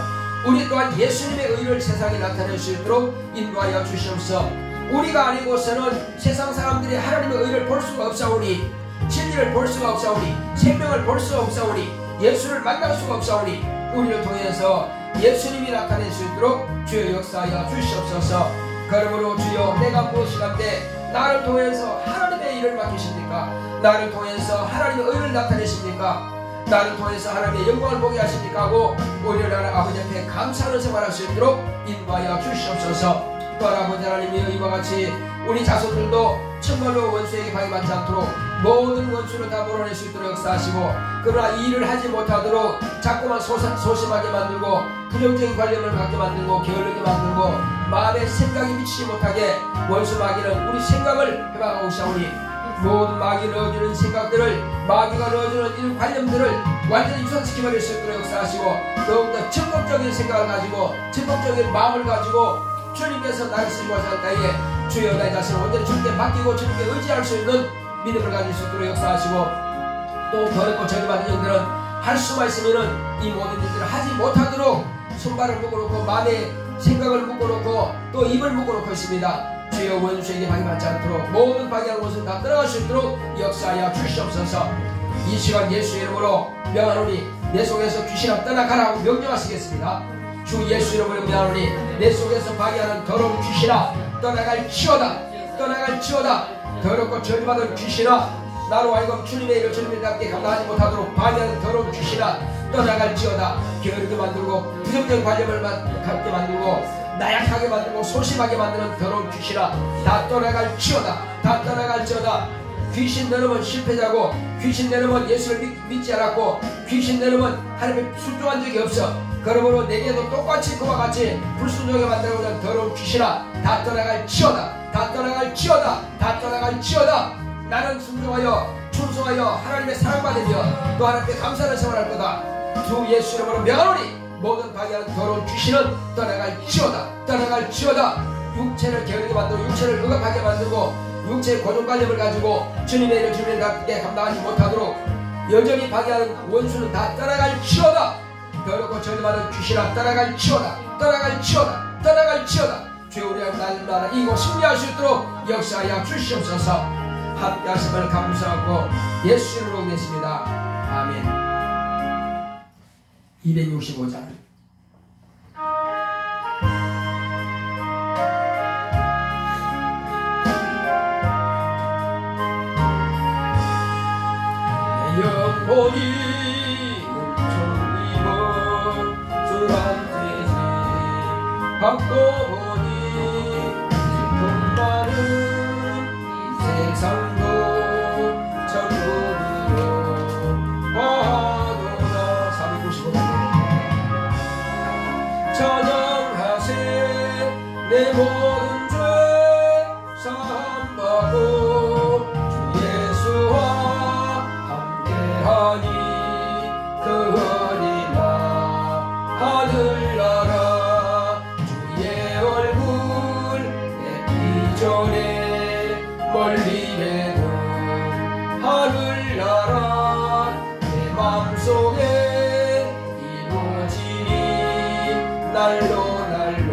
Speaker 1: 우리 또한 예수님의 의를 세상에 나타낼 수 있도록 인도하여 주시옵소서. 우리가 아니고서는 세상 사람들이 하나님의 의를 볼 수가 없사오니, 진리를 볼 수가 없사오니, 생명을 볼 수가 없사오니, 예수를 만날 수가 없사오니 우리를 통해서 예수님이 나타낼 수 있도록 주여 역사하여 주시옵소서. 그러므로 주여, 내가 무엇이간데 나를 통해서 하나님의 일을 맡기십니까? 나를 통해서 하나님의 의를 나타내십니까? 나를 통해서 하나님의 영광을 보게 하십니까? 하고 오히려 나는 아버지 앞에 감사하는 생활할 수 있도록 인도하여 주시옵소서. 또 아버지 하나님이여 이와 같이 우리 자손들도 정말로 원수에게 방해받지 않도록 모든 원수를 다 몰아낼 수 있도록 역사하시고, 그러나 이 일을 하지 못하도록 자꾸만 소심하게 만들고 부정적인 관념을 갖게 만들고 게을르게 만들고 마음에 생각이 미치지 못하게 원수 마귀는 우리 생각을 해박하고 시작하니 모든 마귀 넣어주는 생각들을, 마귀가 넣어주는 이런 관념들을 완전히 유산시켜버릴 수 있도록 역사하시고, 더욱더 적극적인 생각을 가지고 적극적인 마음을 가지고 주님께서 나를 쓰시고 하실 때에 주여 나의 자신을 온전히 주님께 맡기고 주님께 의지할 수 있는 믿음을 가질 수 있도록 역사하시고, 또 더럽고 저주받은 영들은 할 수만 있으면은 이 모든 일들을 하지 못하도록 손발을 묶어놓고 마음에 생각을 묶어놓고 또 입을 묶어놓고 있습니다. 주여 원수에게 방해받지 않도록 모든 방해하는 것을 다 떠나갈 수 있도록 역사하여 주시옵소서. 이 시간 예수의 이름으로 명하노니 내 속에서 귀신아 떠나가라고 명령하시겠습니다. 주 예수 이름으로 명하노니 내 속에서 방해하는 더러운 귀신아 떠나갈지어다. 떠나갈지어다. 더럽고 저주받은 귀신아, 나로 하여금 주님의 일을 주님답게 감당하지 못하도록 방해하는 더러운 귀신아 떠나갈지어다. 게으르게 만들고 부정적인 관념을 갖게 만들고 나약하게 만들고 소심하게 만드는 더러운 귀신아 다 떠나갈지어다. 다 떠나갈지어다. 귀신 내놈은 실패자고, 귀신 내놈은 예수를 믿지 않았고, 귀신 내놈은 하나님의 순종한 적이 없어. 그러므로 내게도 똑같이 그와 같이 불순종하게 만들어오는 더러운 귀신아 다 떠나갈지어다. 다 떠나갈지어다. 다 떠나갈지어다. 나는 순종하여 충성하여 하나님의 사랑받으며 또 하나님께 감사를 생활할 거다. 주 예수 이름으로 명하노니 모든 방해하는 더러운 귀신은 떠나갈지어다. 떠나갈지어다. 육체를 게으르게 만들고 육체를 억압하게 만들고 육체의 고정관념을 가지고 주님의 일을 주님답게 감당하지 못하도록 여전히 방해하는 원수는 다 떠나갈지어다. 더럽고 저주받은 귀신아 떠나갈지어다. 떠나갈지어다. 떠나갈지어다. 주여 우리가 날마다 이곳 승리할 수 있도록 역사하여 주시옵소서. 함께 하심을 감사하고 예수 이름으로 기도했습니다. 아멘. 265장 내 영혼이 받고 보니 슬픔 많은 이 세상도 천국이요 하도다. 395장 찬양하세 내 모든 죄 사함받고 주 예수와 함께하니 그리나 하늘나라 멀리 내는 하늘나라 내 맘속에 이루어지니 날로 날로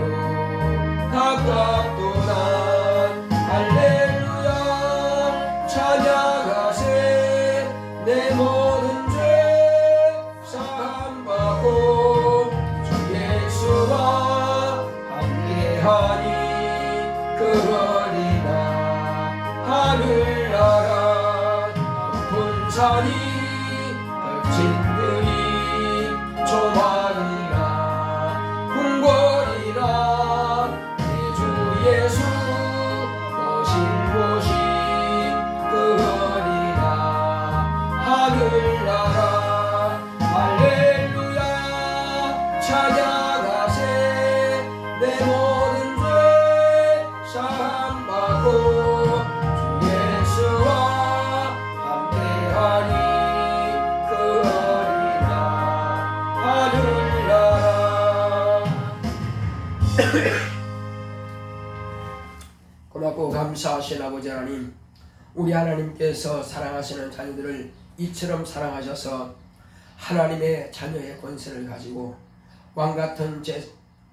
Speaker 1: 가깝도 난 할렐루야 찬양하세 내 모든 죄 사함받고 주 예수와 함께하니 그러리나 하늘나라 높은 산이 벽진들이 조망이나 궁궐이나 내 주 예수 오신 곳이 그러리나 하늘나라 할렐루야 찬양하세 내 모든 죄 사함받고 고맙고 감사하신 아버지 하나님, 우리 하나님께서 사랑하시는 자녀들을 이처럼 사랑하셔서 하나님의 자녀의 권세를 가지고 왕같은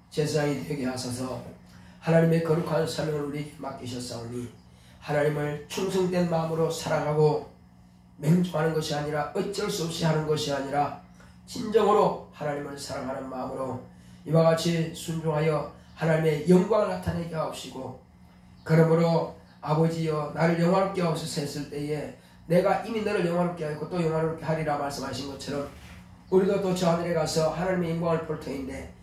Speaker 1: 제사장이 되게 하셔서 하나님의 거룩한 사명을 우리에게 맡기셨사오니 하나님을 충성된 마음으로 사랑하고 맹종하는 것이 아니라 어쩔 수 없이 하는 것이 아니라 진정으로 하나님을 사랑하는 마음으로 이와 같이 순종하여 하나님의 영광을 나타내게 하옵시고, 그러므로 아버지여 나를 영화롭게 하옵소서 했을 때에 내가 이미 너를 영화롭게 하였고 또 영화롭게 하리라 말씀하신 것처럼 우리도 또 저 하늘에 가서 하나님의 영광을 볼 터인데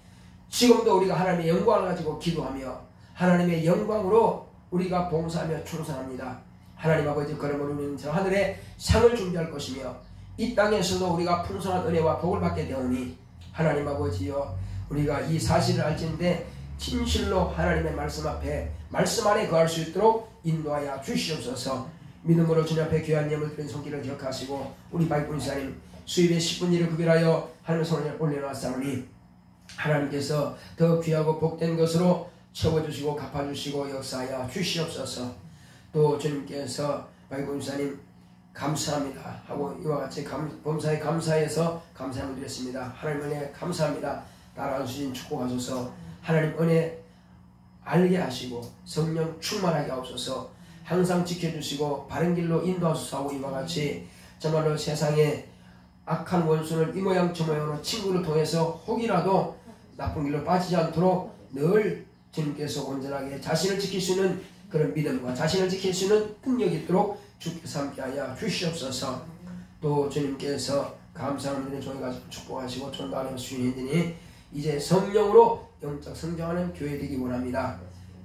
Speaker 1: 지금도 우리가 하나님의 영광을 가지고 기도하며 하나님의 영광으로 우리가 봉사하며 충성합니다. 하나님 아버지 그러므로 우리는 저 하늘에 상을 준비할 것이며 이 땅에서도 우리가 풍성한 은혜와 복을 받게 되오니 하나님 아버지여 우리가 이 사실을 알지인데 진실로 하나님의 말씀 앞에 말씀 안에 거할 수 있도록 인도하여 주시옵소서. 믿음으로 주님 앞에 귀한 예물 드린 손길을 기억하시고 우리 바이분사님 수입의 10분 일을 구별하여 하나님의 손을 올려놨사오니 하나님께서 더 귀하고 복된 것으로 채워주시고 갚아주시고 역사하여 주시옵소서. 또 주님께서 바이분사님 감사합니다 하고 이와 같이 범사에 감사해서 감사함을 드렸습니다. 하나님 은혜 감사합니다. 따라와 주신 축복하소서. 하나님 은혜 알게 하시고 성령 충만하게 하옵소서. 항상 지켜주시고 바른 길로 인도하소서 하고 이와 같이 정말로 세상에 악한 원수를 이 모양 저 모양으로 친구를 통해서 혹이라도 나쁜 길로 빠지지 않도록 늘 주님께서 온전하게 자신을 지킬 수 있는 그런 믿음과 자신을 지킬 수 있는 능력이 있도록 주께서 함께하여 주시옵소서. 또 주님께서 감사하는 종이가 축복하시고 전도하는 수인이니 이제 성령으로 영적 성장하는 교회 되기 원합니다.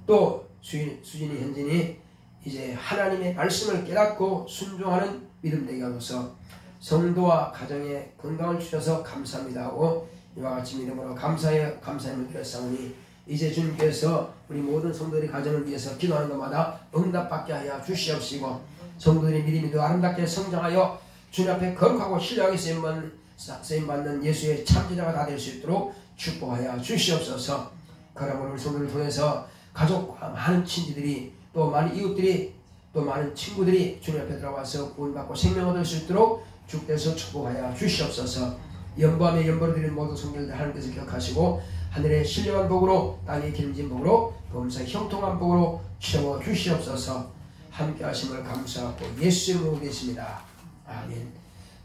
Speaker 1: 또 수진이 현진이 이제 하나님의 말씀을 깨닫고 순종하는 믿음 되게 하소서. 성도와 가정에 건강을 주셔서 감사합니다 하고 이와 같이 믿음으로 감사함을 드렸사오니 이제 주님께서 우리 모든 성도들의 가정을 위해서 기도하는 것마다 응답받게 하여 주시옵시고 성도들의 믿음이 더 아름답게 성장하여 주님 앞에 거룩하고 신뢰하게 쓰임받는 예수의 참제자가 다 될 수 있도록 축복하여 주시옵소서. 그러므로 우리 성도를 통해서 가족과 많은 친지들이 또 많은 이웃들이 또 많은 친구들이 주님 앞에 들어와서 구원받고 생명 얻을 수 있도록 주께서 축복하여 주시옵소서. 연보하며 연보를 드리는 모든 성도들 하나님께서 기억하시고 하늘의 신령한 복으로 땅의 기름진 복으로 범사의 형통한 복으로 채워 주시옵소서. 함께 하심을 감사하고 예수 이름으로 계십니다. 아멘.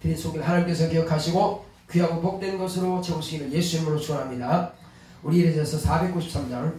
Speaker 1: 드린 소길 하나님께서 기억하시고 귀하고 복된 것으로 채우시기를 예수 이름으로 축원합니다. 우리 이래져서 493장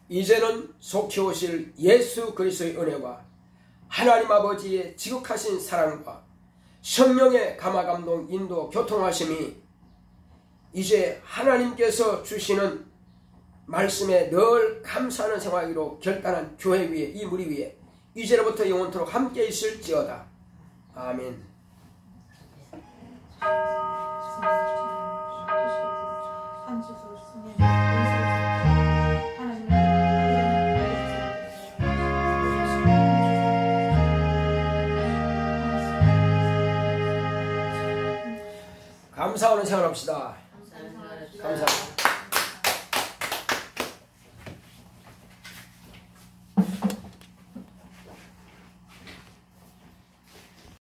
Speaker 1: 이제는 속히 오실 예수 그리스도의 은혜와 하나님 아버지의 지극하신 사랑과 성령의 감화감동 인도 교통하심이 이제 하나님께서 주시는 말씀에 늘 감사하는 생활하기로 결단한 교회 위에, 이 무리 위에 이제로부터 영원토록 함께 있을지어다. 아멘. 감사하는 생활합시다. 감사.